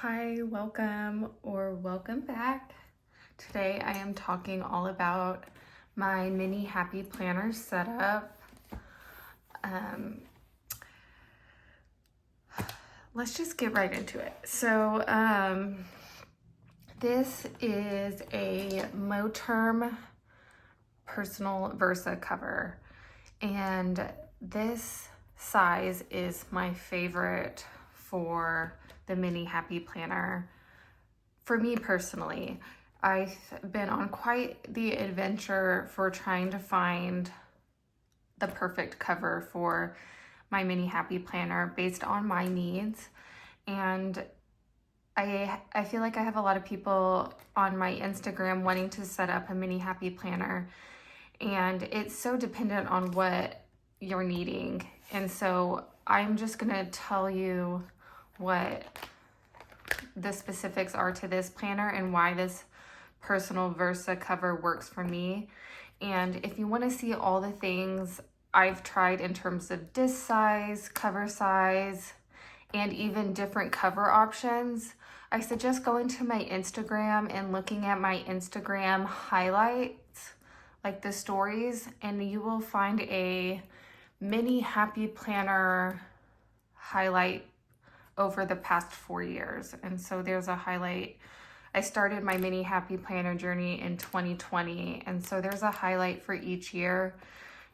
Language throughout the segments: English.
Hi, welcome or welcome back. Today I am talking all about my mini happy planner setup. Let's just get right into it. So this is a Moterm personal Versa cover, and this size is my favorite for the mini happy planner. For me personally, I've been on quite the adventure for trying to find the perfect cover for my mini happy planner based on my needs. And I feel like I have a lot of people on my Instagram wanting to set up a mini happy planner, and it's so dependent on what you're needing. And so I'm just gonna tell you what the specifics are to this planner and why this personal Versa cover works for me. And if you want to see all the things I've tried in terms of disc size, cover size, and even different cover options, I suggest going to my Instagram and looking at my Instagram highlights, like the stories, and you will find a mini happy planner highlight over the past 4 years. And so there's a highlight. I started my mini happy planner journey in 2020, and so there's a highlight for each year,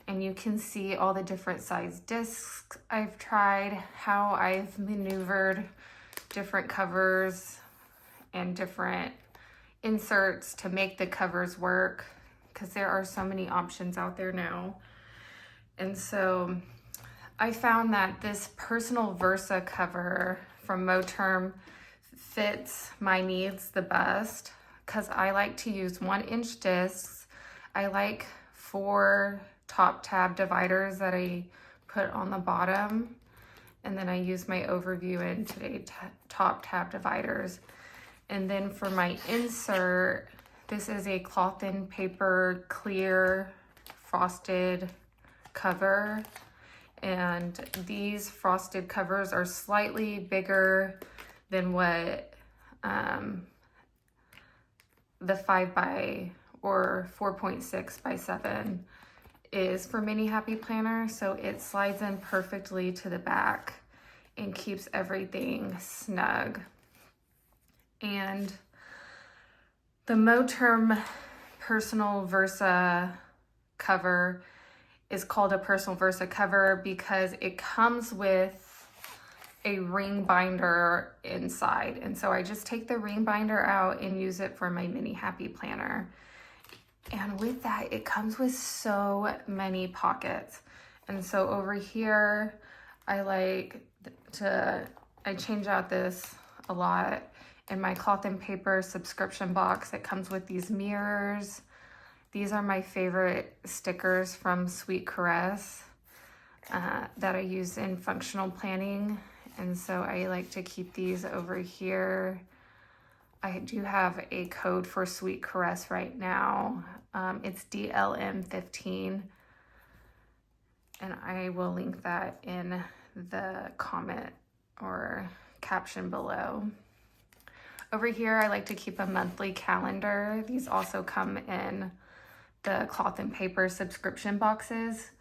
and you can see all the different size discs I've tried, how I've maneuvered different covers and different inserts to make the covers work, because there are so many options out there now. And so I found that this personal Versa cover from Moterm fits my needs the best, because I like to use 1-inch discs. I like 4 top tab dividers that I put on the bottom, and then I use my overview and today top tab dividers. And then for my insert, this is a cloth and paper clear frosted cover, and these frosted covers are slightly bigger than what the 5 by or 4.6 by 7 is for mini happy planner. So it slides in perfectly to the back and keeps everything snug. And the Moterm personal Versa cover is called a personal Versa cover because it comes with a ring binder inside. And so I just take the ring binder out and use it for my mini happy planner. And with that, it comes with so many pockets. And so over here, I change out this a lot. In my cloth and paper subscription box, it comes with these mirrors. These are my favorite stickers from Sweet Caress that I use in functional planning. And so I like to keep these over here. I do have a code for Sweet Caress right now. It's DLM15. And I will link that in the comment or caption below. Over here, I like to keep a monthly calendar. These also come in the cloth and paper subscription boxes.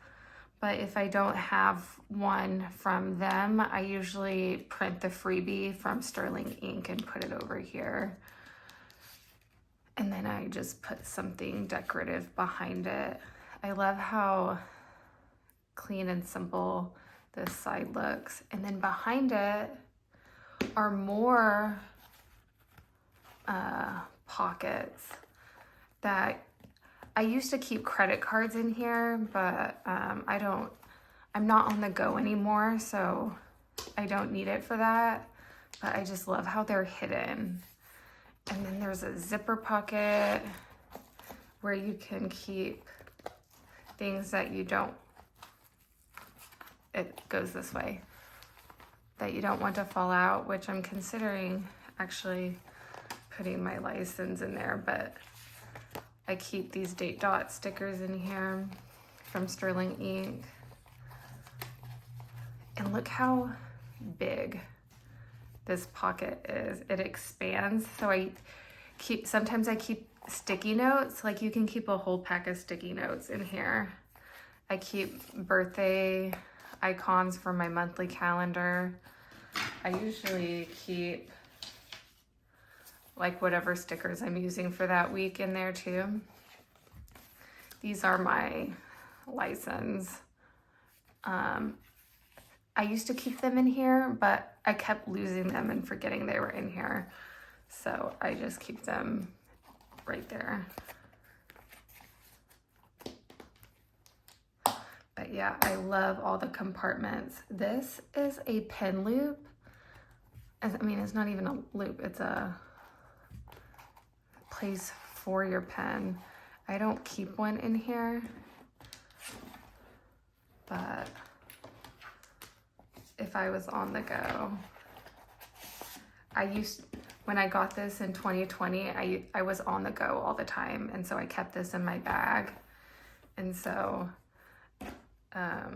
But if I don't have one from them, I usually print the freebie from Sterling Ink and put it over here. And then I just put something decorative behind it. I love how clean and simple this side looks. And then behind it are more pockets that I used to keep credit cards in here, but I'm not on the go anymore, so I don't need it for that. But I just love how they're hidden. And then there's a zipper pocket where you can keep things that you don't, it goes this way, that you don't want to fall out, which I'm considering actually putting my license in there, but I keep these date dot stickers in here from Sterling Ink. And look how big this pocket is. It expands, so sometimes I keep sticky notes. Like you can keep a whole pack of sticky notes in here. I keep birthday icons for my monthly calendar. I usually keep like whatever stickers I'm using for that week in there too. These are my license. I used to keep them in here, but I kept losing them and forgetting they were in here. So I just keep them right there. But yeah, I love all the compartments. This is a pen loop. I mean, it's not even a loop, it's a place for your pen. I don't keep one in here, but if I was on the go, when I got this in 2020, I was on the go all the time, and so I kept this in my bag. And so I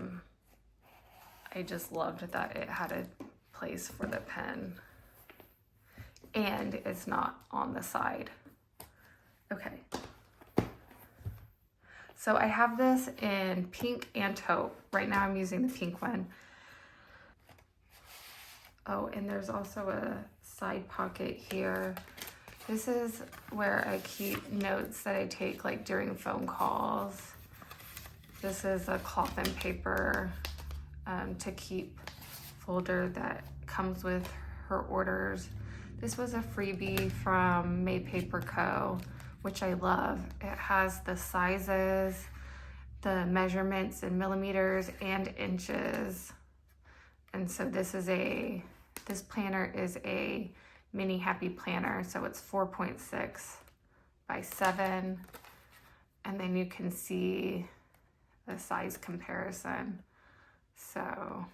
just loved that it had a place for the pen and it's not on the side. Okay. So I have this in pink and taupe. Right now I'm using the pink one. Oh, and there's also a side pocket here. This is where I keep notes that I take like during phone calls. This is a cloth and paper to keep folder that comes with her orders. This was a freebie from May Paper Co., which I love. It has the sizes, the measurements in millimeters and inches. And so this planner is a mini happy planner. So it's 4.6 by 7. And then you can see the size comparison. So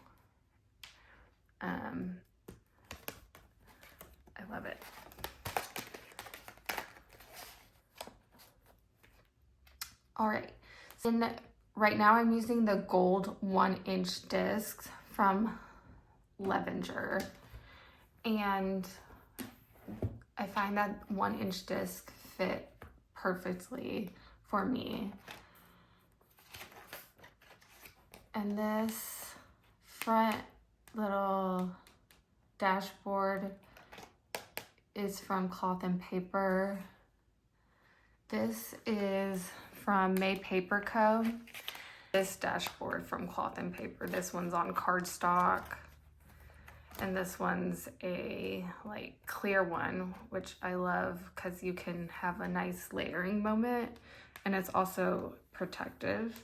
I love it. All right, so right now I'm using the gold 1-inch discs from Levenger, and I find that 1-inch disc fit perfectly for me. And this front little dashboard is from Cloth and Paper. This is from May Paper Co. This dashboard from Cloth and Paper. This one's on cardstock. And this one's a like clear one, which I love because you can have a nice layering moment and it's also protective.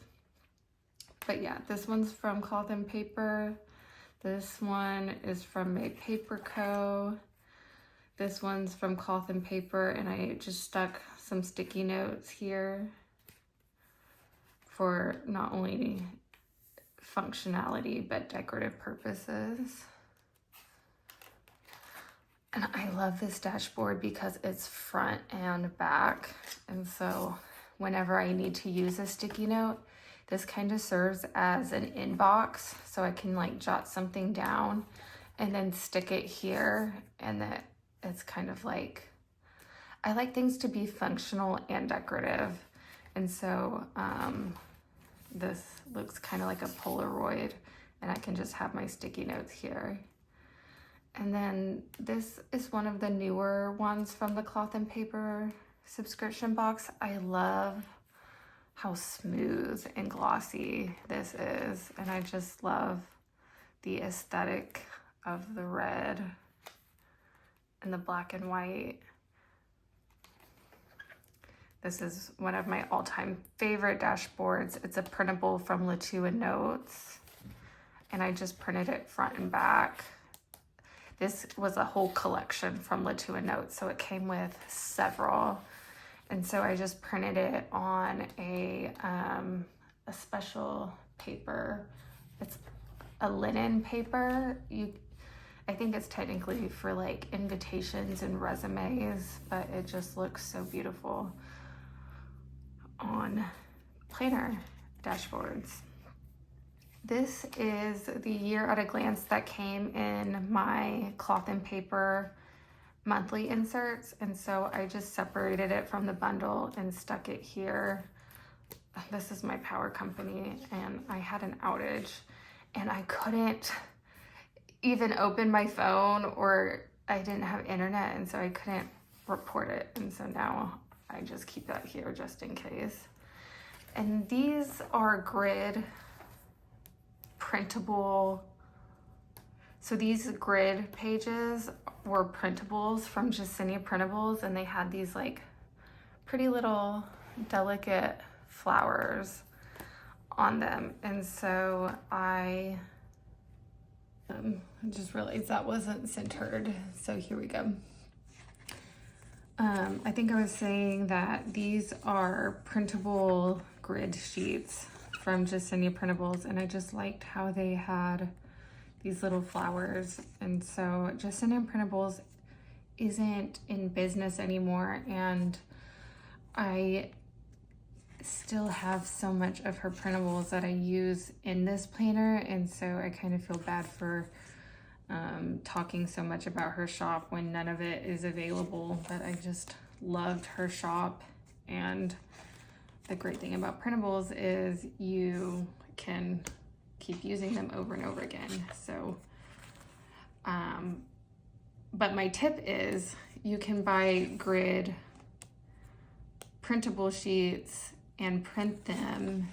But yeah, this one's from Cloth and Paper. This one is from May Paper Co. This one's from Cloth and Paper, and I just stuck some sticky notes here for not only functionality, but decorative purposes. And I love this dashboard because it's front and back. And so whenever I need to use a sticky note, this kind of serves as an inbox. So I can like jot something down and then stick it here. And that it's kind of like, I like things to be functional and decorative. And so this looks kind of like a Polaroid, and I can just have my sticky notes here. And then this is one of the newer ones from the Cloth and Paper subscription box. I love how smooth and glossy this is. And I just love the aesthetic of the red and the black and white. This is one of my all-time favorite dashboards. It's a printable from Latu and Notes, and I just printed it front and back. This was a whole collection from Latu and Notes, so it came with several. And so I just printed it on a special paper. It's a linen paper. I think it's technically for like invitations and resumes, but it just looks so beautiful on planner dashboards. This is the Year at a Glance that came in my cloth and paper monthly inserts, and so I just separated it from the bundle and stuck it here. This is my power company, and I had an outage and I couldn't even open my phone, or I didn't have internet, and so I couldn't report it, and so now I just keep that here just in case. And these are grid printable. So these grid pages were printables from Jacinia Printables, and they had these like pretty little delicate flowers on them. And so I just realized that wasn't centered. So here we go. I think I was saying that these are printable grid sheets from Jacinia Printables, and I just liked how they had these little flowers. And so Jacinia Printables isn't in business anymore, and I still have so much of her printables that I use in this planner, and so I kind of feel bad for talking so much about her shop when none of it is available, but I just loved her shop. And the great thing about printables is you can keep using them over and over again. So but my tip is you can buy grid printable sheets and print them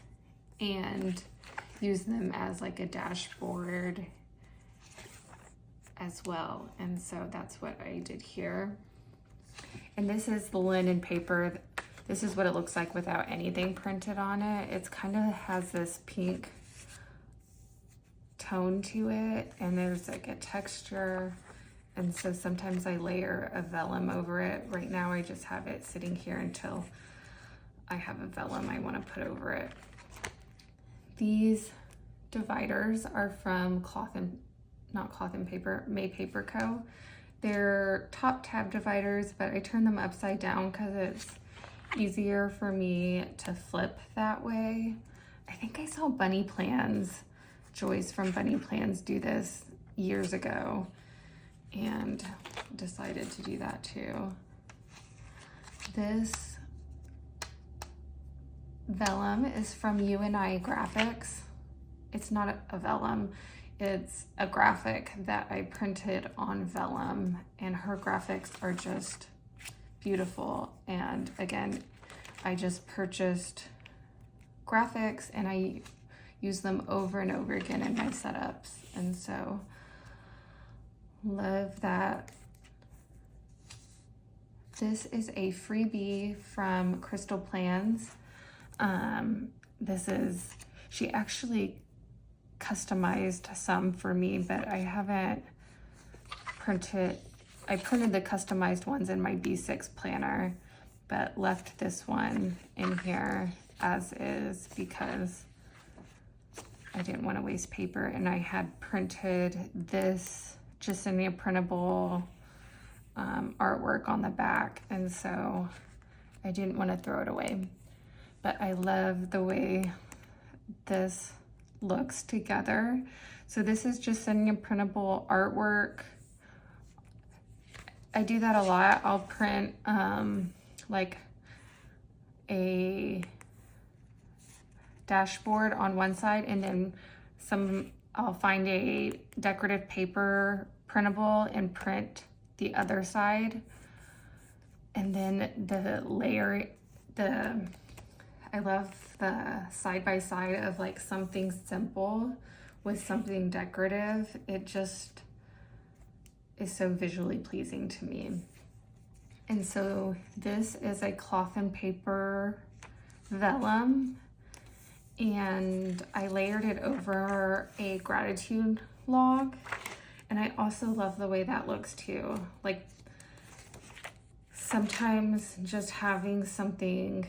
and use them as like a dashboard as well. And so that's what I did here. And this is the linen paper. This is what it looks like without anything printed on it. It's kind of has this pink tone to it, and there's like a texture. And so sometimes I layer a vellum over it. Right now I just have it sitting here until I have a vellum I want to put over it. These dividers are from May Paper Co. They're top tab dividers, but I turn them upside down because it's easier for me to flip that way. I think I saw Bunny Plans, Joyce from Bunny Plans, do this years ago, and decided to do that too. This vellum is from UNI Graphics. It's not a vellum, it's a graphic that I printed on vellum, and her graphics are just beautiful. And again, I just purchased graphics and I use them over and over again in my setups, and so love that. This is a freebie from Crystal Plans. She actually customized some for me, but I haven't printed. I printed the customized ones in my B6 planner, but left this one in here as is because I didn't want to waste paper, and I had printed this Jacinia printable artwork on the back, and so I didn't want to throw it away. But I love the way this looks together. So this is Jacinia printable artwork. I do that a lot. I'll print like a dashboard on one side, and then I'll find a decorative paper printable and print the other side. And then I love the side by side of like something simple with something decorative. It just is so visually pleasing to me. And so this is a cloth and paper vellum, and I layered it over a gratitude log. And I also love the way that looks too. Like sometimes just having something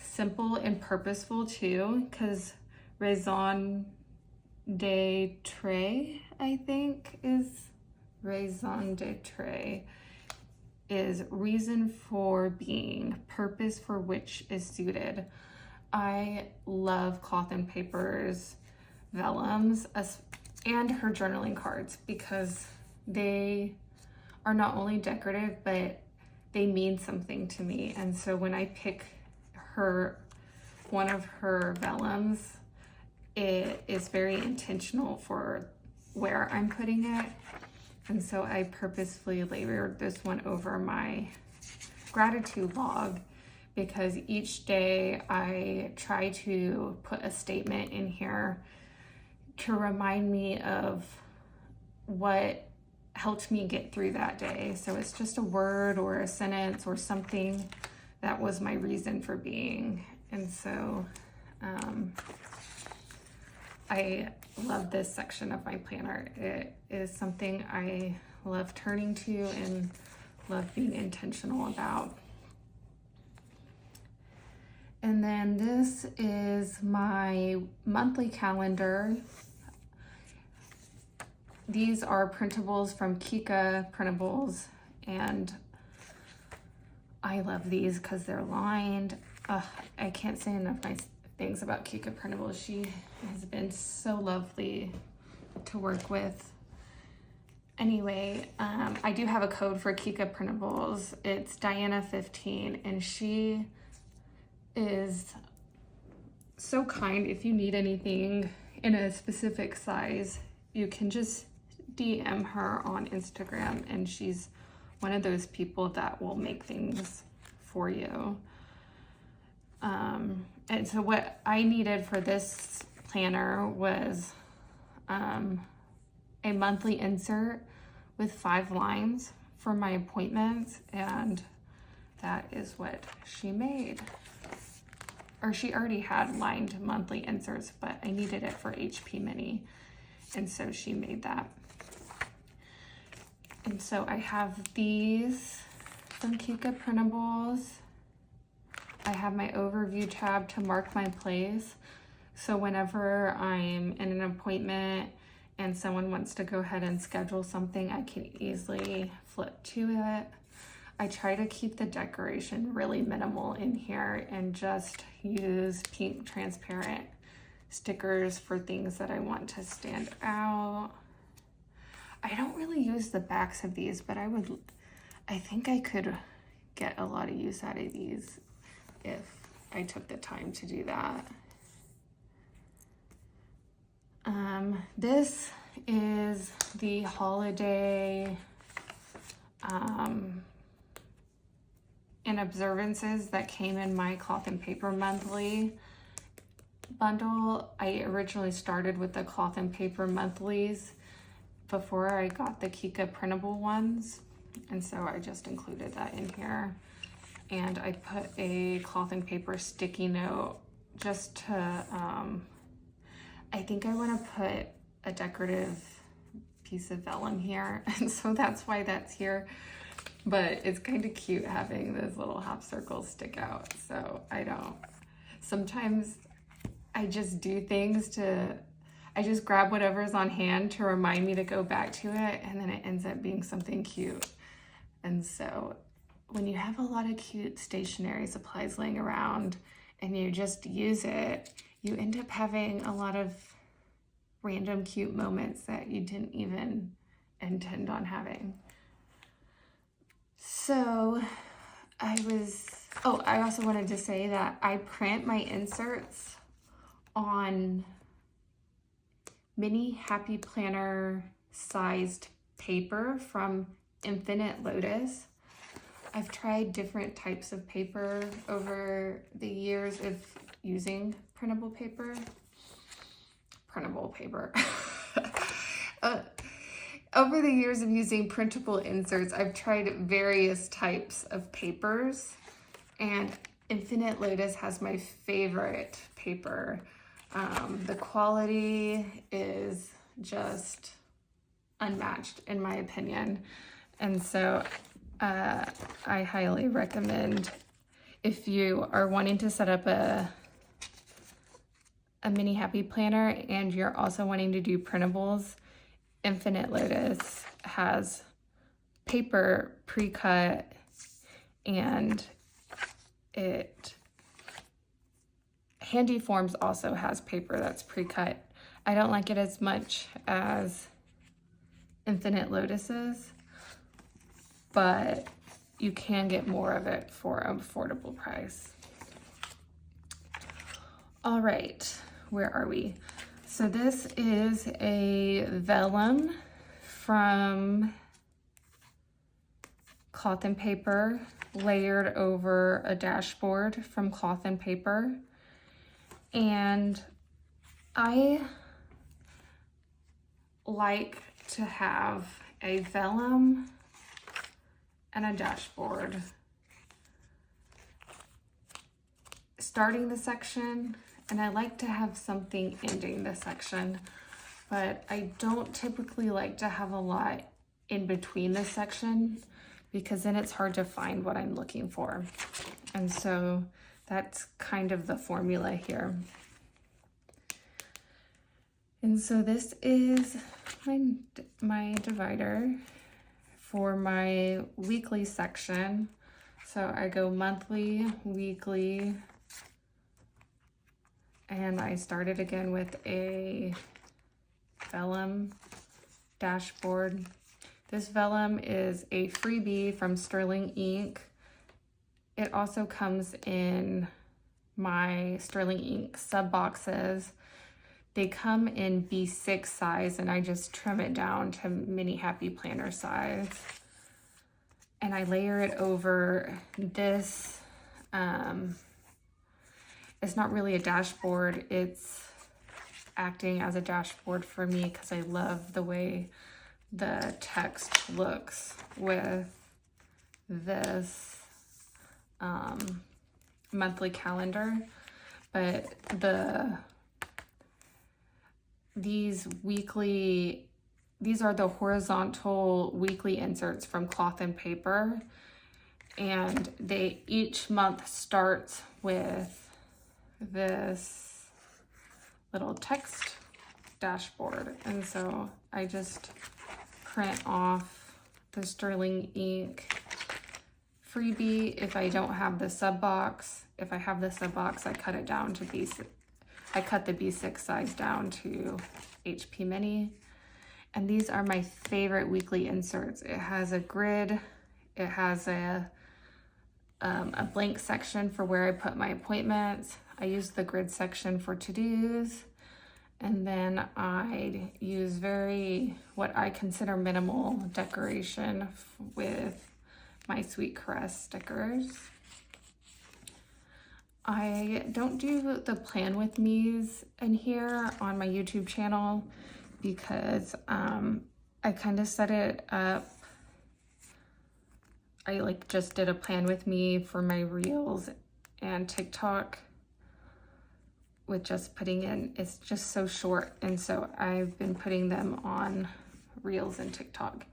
simple and purposeful too, because raison d'etre, I think raison d'etre is reason for being, purpose for which is suited. I love cloth and papers vellums and her journaling cards, because they are not only decorative, but they mean something to me. And so when I pick one of her vellums, it is very intentional for where I'm putting it. And so I purposefully layered this one over my gratitude log, because each day I try to put a statement in here to remind me of what helped me get through that day. So it's just a word or a sentence or something that was my reason for being. And so I love this section of my planner. It is something I love turning to and love being intentional about. And then this is my monthly calendar. These are printables from Kika Printables, and I love these because they're lined. I can't say enough nice things about Kika Printables. She has been so lovely to work with. Anyway, I do have a code for Kika Printables. It's Diana15, and she is so kind. If you need anything in a specific size, you can just DM her on Instagram, and she's one of those people that will make things for you. And so what I needed for this planner was a monthly insert with 5 lines for my appointments, and that is what she made. Or she already had lined monthly inserts, but I needed it for HP Mini, and so she made that. And so I have these from Kika Printables. I have my overview tab to mark my place. So whenever I'm in an appointment and someone wants to go ahead and schedule something, I can easily flip to it. I try to keep the decoration really minimal in here and just use pink transparent stickers for things that I want to stand out. I don't really use the backs of these, but I think I could get a lot of use out of these if I took the time to do that. This is the holiday and observances that came in my cloth and paper monthly bundle. I originally started with the cloth and paper monthlies before I got the Kika printable ones, and so I just included that in here. And I put a cloth and paper sticky note just to I think I want to put a decorative piece of vellum here, and so that's why that's here. But it's kind of cute having those little half circles stick out. So sometimes I just do things I just grab whatever's on hand to remind me to go back to it, and then it ends up being something cute. And so when you have a lot of cute stationery supplies laying around and you just use it, you end up having a lot of random cute moments that you didn't even intend on having. So I also wanted to say that I print my inserts on mini Happy Planner sized paper from Infinite Lotus. I've tried different types of paper over the years of using printable paper. Over the years of using printable inserts, I've tried various types of papers, and Infinite Lotus has my favorite paper. The quality is just unmatched in my opinion, and so I highly recommend, if you are wanting to set up a mini Happy Planner and you're also wanting to do printables, Infinite Lotus has paper pre-cut, and Handy Forms also has paper that's pre-cut. I don't like it as much as Infinite Lotuses, but you can get more of it for an affordable price. All right, where are we? So this is a vellum from Cloth and Paper, layered over a dashboard from Cloth and Paper. And I like to have a vellum and a dashboard starting the section, and I like to have something ending the section, but I don't typically like to have a lot in between the section because then it's hard to find what I'm looking for. And so that's kind of the formula here. And so this is my divider for my weekly section. So I go monthly, weekly, and I started again with a vellum dashboard. This vellum is a freebie from Sterling Ink. It also comes in my Sterling Ink sub boxes. They come in B6 size, and I just trim it down to mini happy planner size. And I layer it over this. It's not really a dashboard. It's acting as a dashboard for me because I love the way the text looks with this monthly calendar. But these are the horizontal weekly inserts from Cloth and Paper, and each month starts with this little text dashboard. And so I just print off the Sterling Ink freebie if I don't have the sub box. If I have the sub box, I cut it down to B6. I cut the B6 size down to HP Mini. And these are my favorite weekly inserts. It has a grid. It has a blank section for where I put my appointments. I use the grid section for to-dos. And then I use what I consider minimal decoration with my Sweet Caress stickers. I don't do the plan with me's in here on my YouTube channel because I kind of set it up. I just did a plan with me for my Reels and TikTok with just putting in, it's just so short. And so I've been putting them on Reels and TikTok.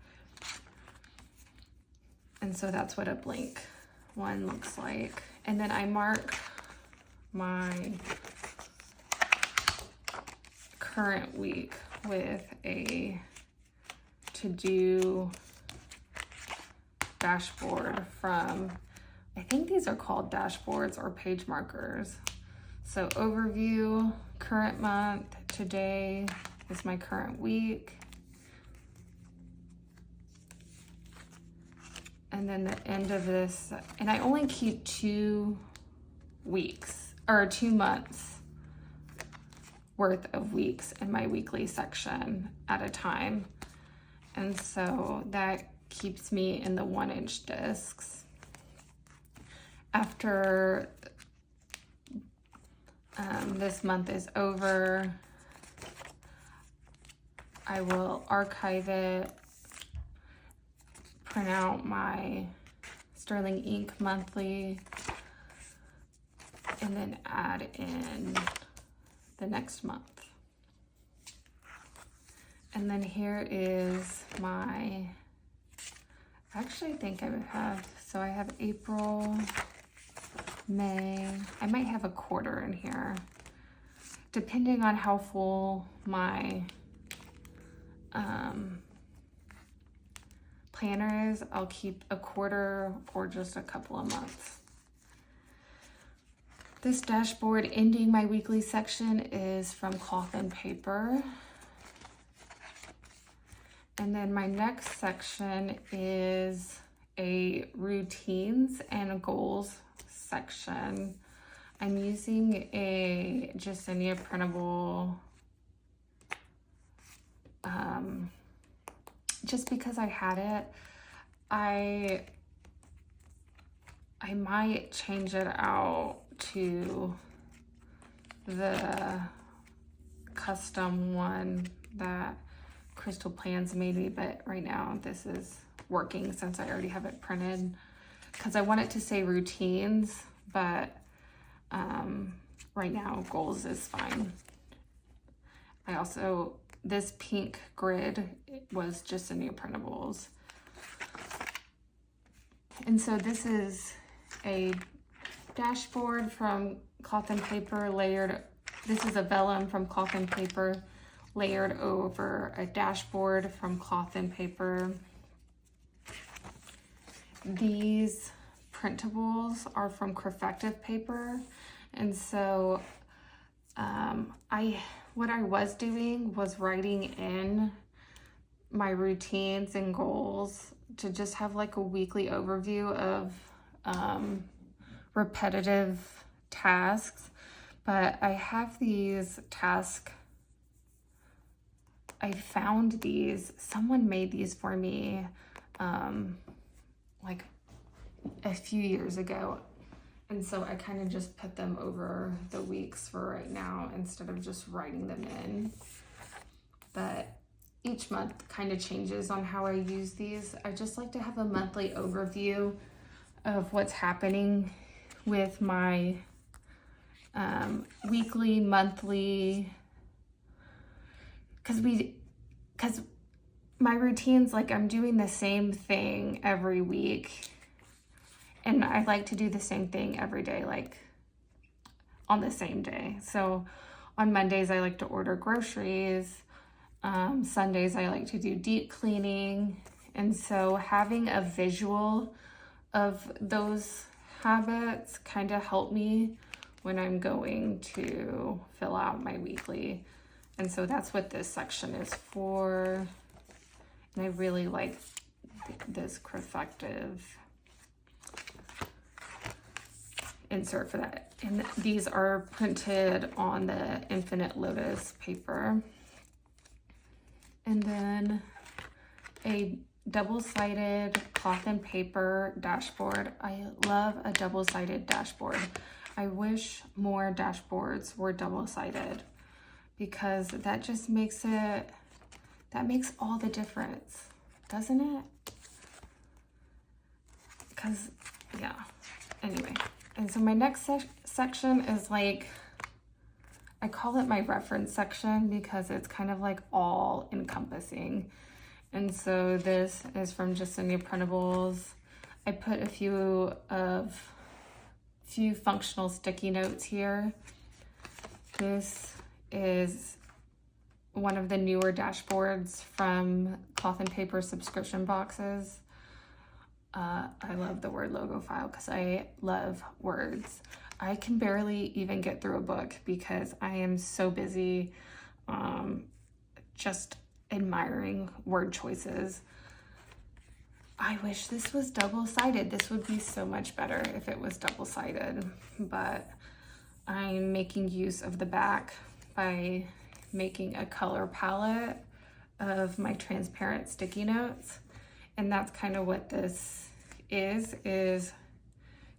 And so that's what a blank one looks like. And then I mark my current week with a to-do dashboard from, I think these are called dashboards or page markers. So overview, current month, today is my current week. And then the end of this, and I only keep 2 weeks or 2 months worth of weeks in my weekly section at a time. And so that keeps me in the 1-inch discs. After this month is over, I will archive it, print out my Sterling Ink monthly, and then add in the next month. And then here is my, actually I think I have, so I have April, May, I might have a quarter in here. Depending on how full my planner is, I'll keep a quarter or just a couple of months. This dashboard ending my weekly section is from Cloth and Paper. And then my next section is a routines and goals section. I'm using a Justinia printable just because I had it. I might change it out to the custom one that Crystal Plans made me, but right now this is working since I already have it printed, because I want it to say routines, but right now goals is fine. I also, this pink grid was just a new printables. And so this is a dashboard from Cloth and Paper layered. This is a vellum from Cloth and Paper layered over a dashboard from Cloth and Paper. These printables are from Decorative paper, and so what I was doing was writing in my routines and goals to just have like a weekly overview of repetitive tasks. But I have these tasks, I found these, someone made these for me like a few years ago. And so I kind of just put them over the weeks for right now instead of just writing them in. But each month kind of changes on how I use these. I just like to have a monthly overview of what's happening with my weekly, monthly, because my routines, like I'm doing the same thing every week, and I like to do the same thing every day, like on the same day. So on Mondays, I like to order groceries. Sundays, I like to do deep cleaning. And so having a visual of those habits kind of help me when I'm going to fill out my weekly. And so that's what this section is for. And I really like this Decorative insert for that. And these are printed on the Infinite Lotus paper. And then a double-sided Cloth and Paper dashboard. I love a double-sided dashboard. I wish more dashboards were double-sided, because that just makes it, that makes all the difference, doesn't it? Because, yeah, anyway. And so my next section is like, I call it my reference section because it's kind of like all encompassing. And so this is from Justinia Printables. I put a few functional sticky notes here. This is one of the newer dashboards from Cloth and Paper subscription boxes. I love the word logo file because I love words. I can barely even get through a book because I am so busy just admiring word choices. I wish this was double-sided. This would be so much better if it was double-sided, but I'm making use of the back by making a color palette of my transparent sticky notes. And that's kind of what this is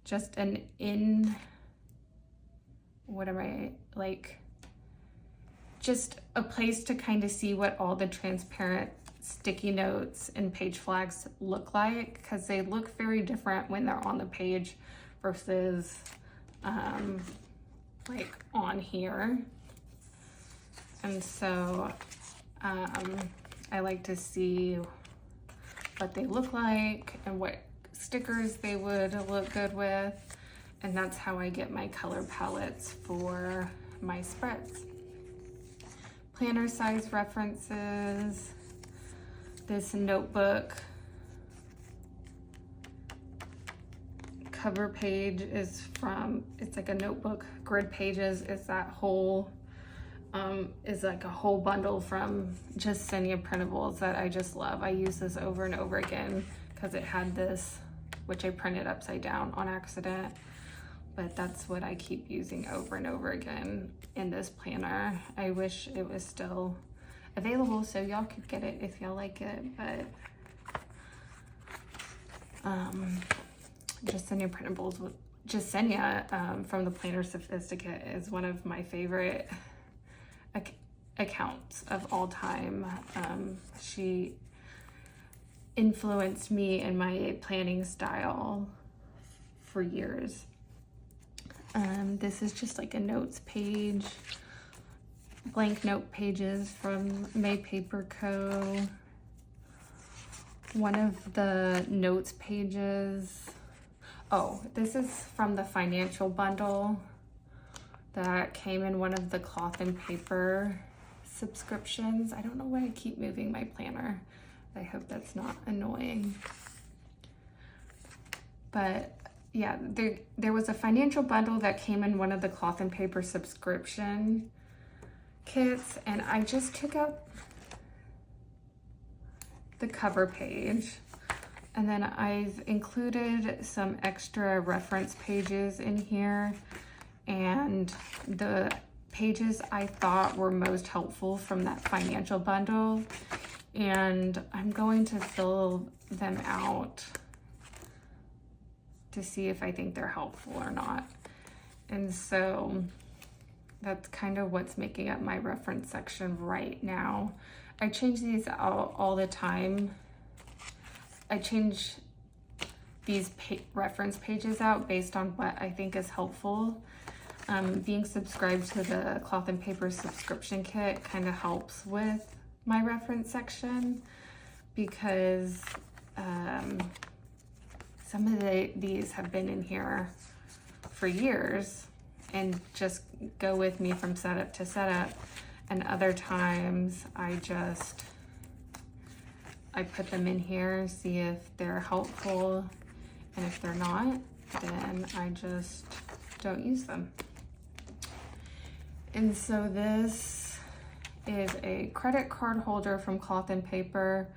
just just a place to kind of see what all the transparent sticky notes and page flags look like, because they look very different when they're on the page versus like on here. And so I like to see what they look like and what stickers they would look good with. And that's how I get my color palettes for my spreads. Planner size references, this notebook cover page is from, it's like a notebook. Grid pages is that whole, is like a whole bundle from just Senya Printables that I just love. I use this over and over again because it had this, which I printed upside down on accident. But that's what I keep using over and over again in this planner. I wish it was still available so y'all could get it if y'all like it, but just Senya Printables, just Senya from the Planner Sophisticate is one of my favorite accounts of all time. She influenced me in my planning style for years. This is just like a notes page, blank note pages from May Paper Co. One of the notes pages, oh, this is from the financial bundle that came in one of the cloth and paper subscriptions. I don't know why I keep moving my planner. I hope that's not annoying. But yeah, there was a financial bundle that came in one of the cloth and paper subscription kits, and I just took out the cover page, and then I've included some extra reference pages in here, and the pages I thought were most helpful from that financial bundle, and I'm going to fill them out to see if I think they're helpful or not. And so that's kind of what's making up my reference section right now. I change these out all the time. I change these reference pages out based on what I think is helpful. Being subscribed to the cloth and paper subscription kit kind of helps with my reference section because some of these have been in here for years and just go with me from setup to setup, and other times I put them in here, see if they're helpful, and if they're not, then I just don't use them. And so this is a credit card holder from Cloth and Paper.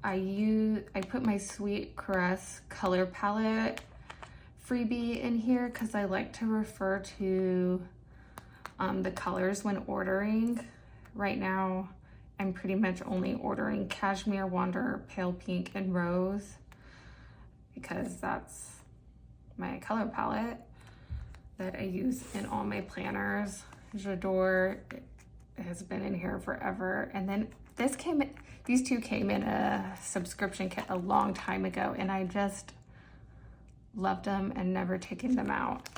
I put my Sweet Caress color palette freebie in here because I like to refer to the colors when ordering. Right now, I'm pretty much only ordering Cashmere, Wander, Pale Pink, and Rose because that's my color palette that I use in all my planners. J'adore has been in here forever. And then these two came in a subscription kit a long time ago, and I just loved them and never taken them out.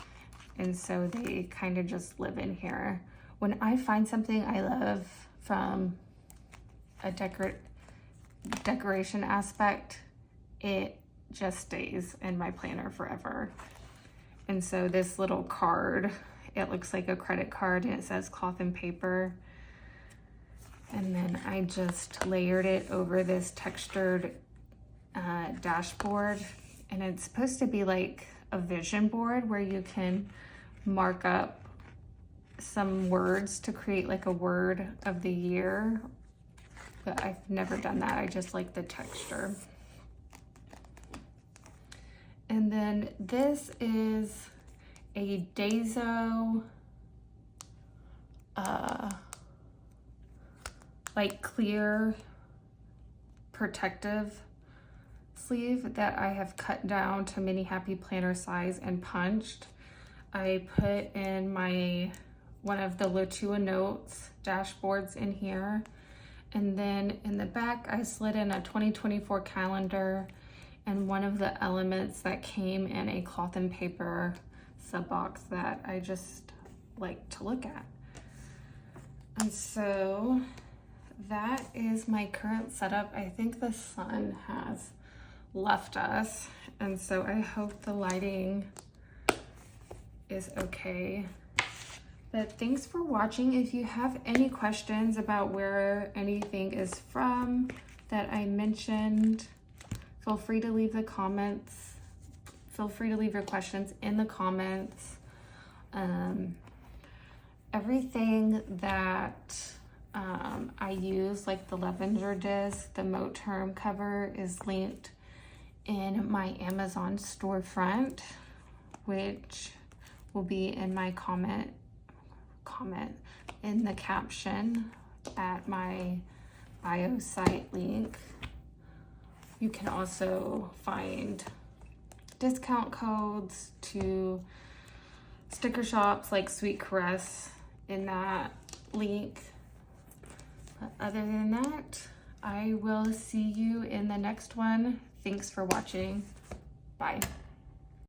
And so they kind of just live in here. When I find something I love from a decoration aspect, it just stays in my planner forever. And so this little card, it looks like a credit card and it says Cloth and Paper. And then I just layered it over this textured dashboard. And it's supposed to be like a vision board where you can mark up some words to create like a word of the year. But I've never done that. I just like the texture. And then this is a Dazo like clear protective sleeve that I have cut down to mini happy planner size and punched. I put in one of the Latua Notes dashboards in here, and then in the back I slid in a 2024 calendar and one of the elements that came in a Cloth and Paper sub box that I just like to look at. And so that is my current setup. I think the sun has left us, and so I hope the lighting is okay. But thanks for watching. If you have any questions about where anything is from that I mentioned, feel free to leave the comments feel free to leave your questions in the comments. Everything that I use, like the lavender disc, the Moterm cover, is linked in my Amazon storefront, which will be in my comment in the caption at my bio site link. You can also find discount codes to sticker shops like Sweet Caress in that link. But other than that, I will see you in the next one. Thanks for watching. Bye.